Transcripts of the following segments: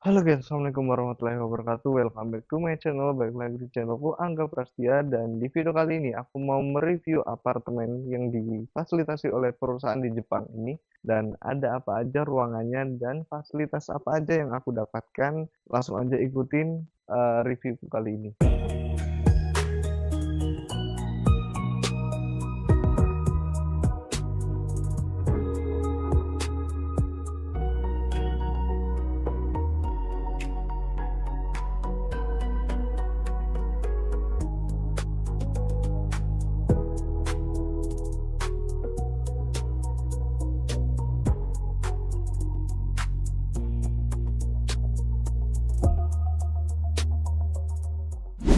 Halo guys, assalamualaikum warahmatullahi wabarakatuh. Welcome back to my channel. Balik lagi di channelku Angga Prastia, dan di video kali ini aku mau mereview apartemen yang difasilitasi oleh perusahaan di Jepang ini, dan ada apa aja ruangannya dan fasilitas apa aja yang aku dapatkan. Langsung aja ikutin reviewku kali ini.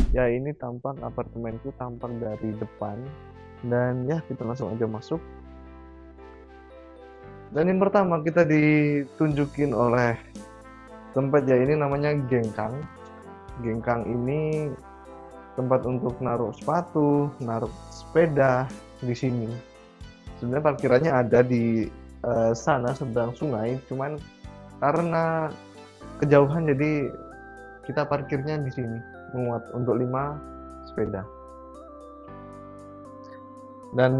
Ya, ini tampak apartemenku tampak dari depan, dan ya kita langsung aja masuk. Dan yang pertama kita ditunjukin oleh tempat, ya ini namanya Gengkang. Gengkang ini tempat untuk naruh sepatu, naruh sepeda di sini. Sebenarnya parkirannya ada di sana seberang sungai, cuman karena kejauhan jadi kita parkirnya di sini, muat untuk 5 sepeda. Dan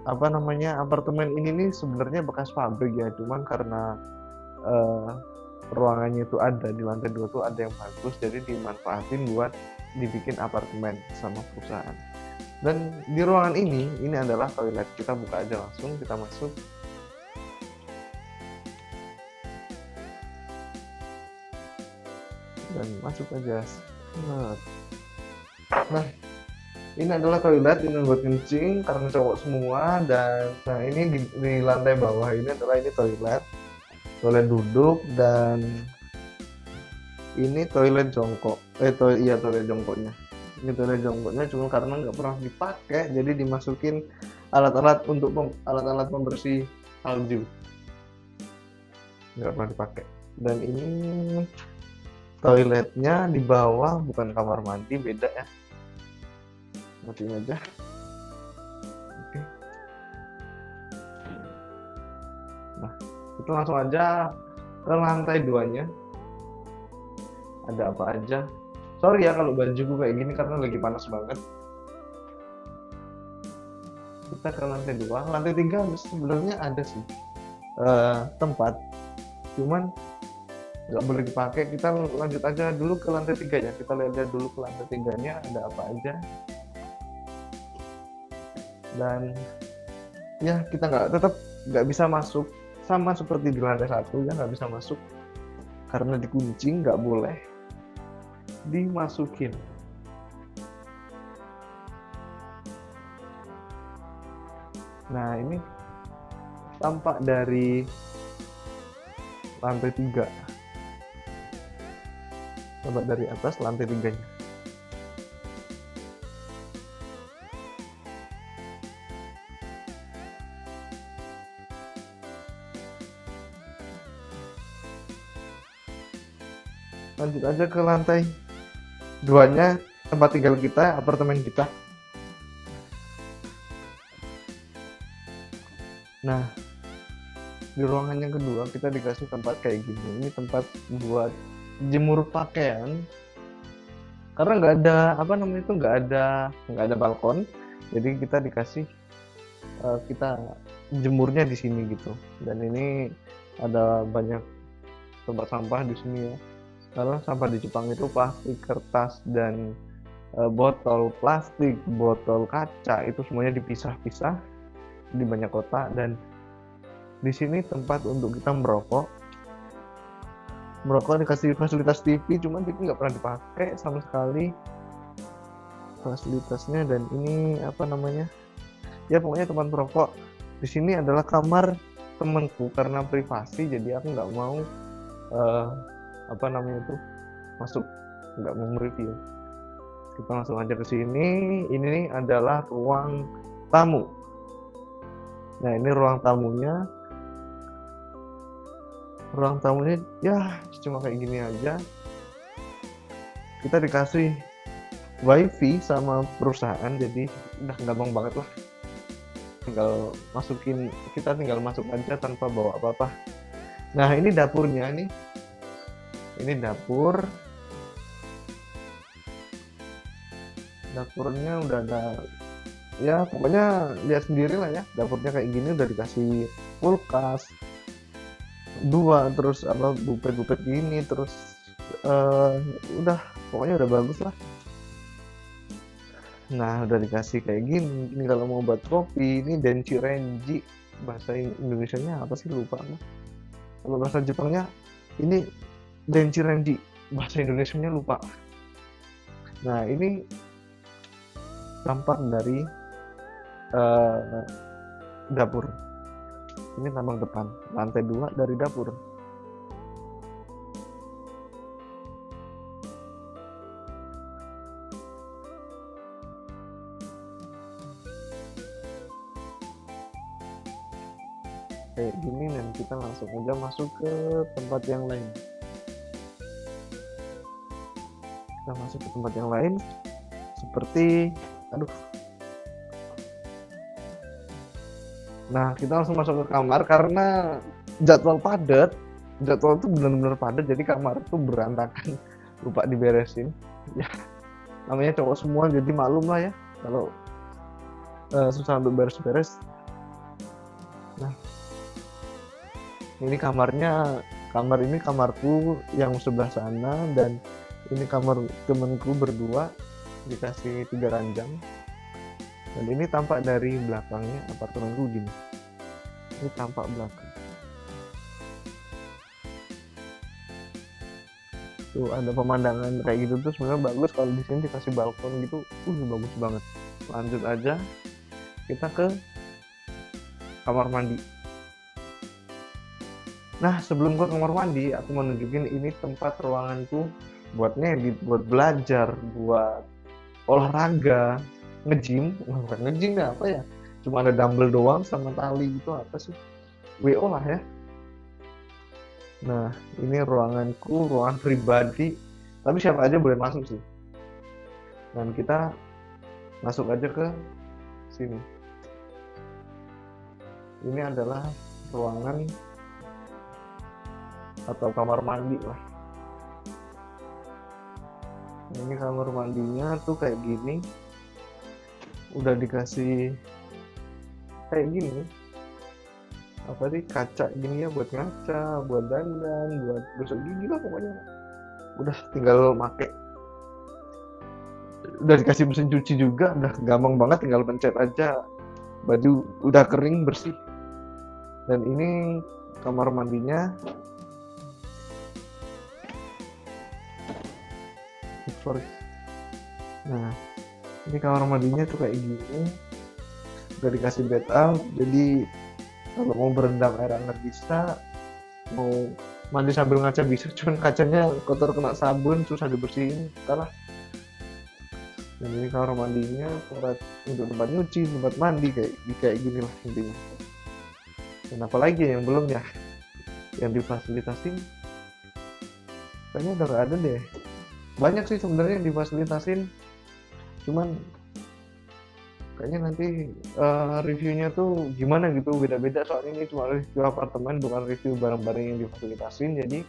apartemen ini nih sebenarnya bekas pabrik ya, cuman karena eh, ruangannya itu ada di lantai 2 tuh ada yang bagus, jadi dimanfaatin buat dibikin apartemen sama perusahaan. Dan di ruangan ini adalah toilet. Kita buka aja langsung, kita masuk. Dan masuk aja. Nah, ini adalah toilet, ini buat kencing karena cowok semua. Dan nah, ini di lantai bawah ini toilet. Toilet duduk, dan ini toilet jongkok. Iya, toilet jongkoknya. Ini toilet jongkoknya cuma karena nggak pernah dipakai, jadi dimasukin alat-alat pembersih salju. Nggak pernah dipakai. Dan ini toiletnya di bawah, bukan kamar mandi, beda ya. Matiin aja. Oke. Nah, kita langsung aja ke lantai 2-nya. Ada apa aja? Sorry ya kalau bajuku kayak gini karena lagi panas banget. Kita ke lantai 2. Lantai 3 sebenarnya ada sih tempat, cuman nggak boleh dipakai. Kita lanjut aja dulu ke lantai 3 ya. Kita lihat dulu ke lantai 3-nya ada apa aja. Dan ya kita tetap nggak bisa masuk, sama seperti di lantai 1 ya, nggak bisa masuk karena dikunci, nggak boleh dimasukin. Nah, ini tampak dari lantai 3. Coba dari atas lantai 3-nya. Lanjut aja ke lantai 2-nya, tempat tinggal kita, apartemen kita. Nah, di ruangan yang kedua kita dikasih tempat kayak gini. Ini tempat buat jemur pakaian. Karena nggak ada balkon, jadi kita dikasih kita jemurnya di sini gitu. Dan ini ada banyak tempat sampah di sini ya. Karena sampah di Jepang itu plastik, kertas, dan botol plastik, botol kaca itu semuanya dipisah-pisah di banyak kota. Dan di sini tempat untuk kita merokok dikasih fasilitas TV, cuman TV nggak pernah dipakai sama sekali fasilitasnya. Dan ini ya pokoknya tempat merokok. Di sini adalah kamar temanku karena privasi, jadi aku nggak mau masuk, nggak mau mereview. Kita langsung aja ke sini. Ini adalah ruang tamu. Nah, ini ruang tamunya ya cuma kayak gini aja. Kita dikasih wifi sama perusahaan, jadi udah gampang banget lah, kita tinggal masuk aja tanpa bawa apa-apa. Nah, ini dapurnya nih. Ini dapurnya udah ada, ya pokoknya lihat sendiri lah ya, dapurnya kayak gini udah dikasih kulkas dua, terus apa bupet gini, terus eh, udah pokoknya udah bagus lah. Nah udah dikasih kayak gini. Ini kalau mau buat kopi ini Denchi Renji, bahasa Indonesianya apa sih lupa aku. Kalau bahasa Jepangnya ini Denchi Renji, bahasa Indonesianya lupa. Nah ini tampak dari eh, dapur. Ini tampak depan, lantai 2 dari dapur. Kayak gini, dan kita langsung aja masuk ke tempat yang lain. Kita masuk ke tempat yang lain seperti, aduh. Nah kita langsung masuk ke kamar karena jadwal padat, jadwal tuh benar-benar padat, jadi kamar tuh berantakan, lupa diberesin. Ya namanya cowok semua, jadi maklum lah ya kalau susah untuk beres-beres. Nah ini kamarnya, kamar ini kamarku yang sebelah sana, dan ini kamar temenku berdua, dikasih 3 ranjang. Dan ini tampak dari belakangnya apartemenku gini. Ini tampak belakang. Tuh ada pemandangan kayak gitu tuh sebenarnya bagus kalau di sini dikasih balkon gitu. Bagus banget. Lanjut aja kita ke kamar mandi. Nah sebelum ke kamar mandi, aku mau nunjukin ini tempat ruanganku buat ngedit, buat belajar, buat olahraga, nge-gym. Bukan nge-gym ya, apa ya, cuma ada dumbbell doang sama tali itu, apa sih, WO lah ya. Nah ini ruanganku, ruangan pribadi, tapi siapa aja boleh masuk sih. Dan kita masuk aja ke sini. Ini adalah ruangan atau kamar mandi lah. Ini kamar mandinya tuh kayak gini, udah dikasih kayak gini, apa sih, kaca gini ya, buat ngaca, buat dandan, buat gosok gigi lah pokoknya. Udah tinggal make, udah dikasih mesin cuci juga, udah gampang banget, tinggal pencet aja, baju udah kering bersih. Dan ini kamar mandinya. Sorry. Nah ini kamar mandinya tuh kayak gini, udah dikasih bed up, jadi kalau mau berendam air hangat bisa, mau mandi sambil ngaca bisa, cuman kacanya kotor kena sabun terus ada bersihin kalah. Dan ini kamar mandinya untuk tempat nyuci, tempat mandi, kayak gini lah intinya. Dan apalagi yang belum ya, yang difasilitasin kayaknya udah gak ada deh. Banyak sih sebenarnya yang difasilitasin, cuman kayaknya nanti reviewnya tuh gimana gitu, beda-beda, soalnya ini cuma review apartemen, bukan review barang-barang yang difasilitasin. Jadi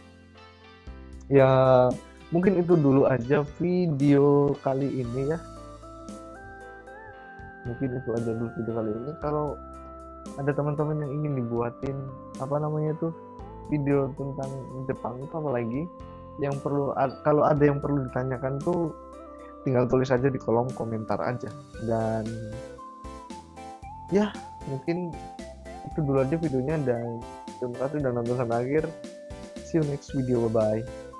ya mungkin itu dulu aja video kali ini ya, mungkin itu aja dulu video kali ini. Kalau ada teman-teman yang ingin dibuatin apa namanya tuh video tentang Jepang itu, apalagi yang perlu, kalau ada yang perlu ditanyakan tuh tinggal tulis aja di kolom komentar aja. Dan ya mungkin itu dulu aja videonya, dan terima kasih udah nonton sampai akhir. See you next video, bye bye.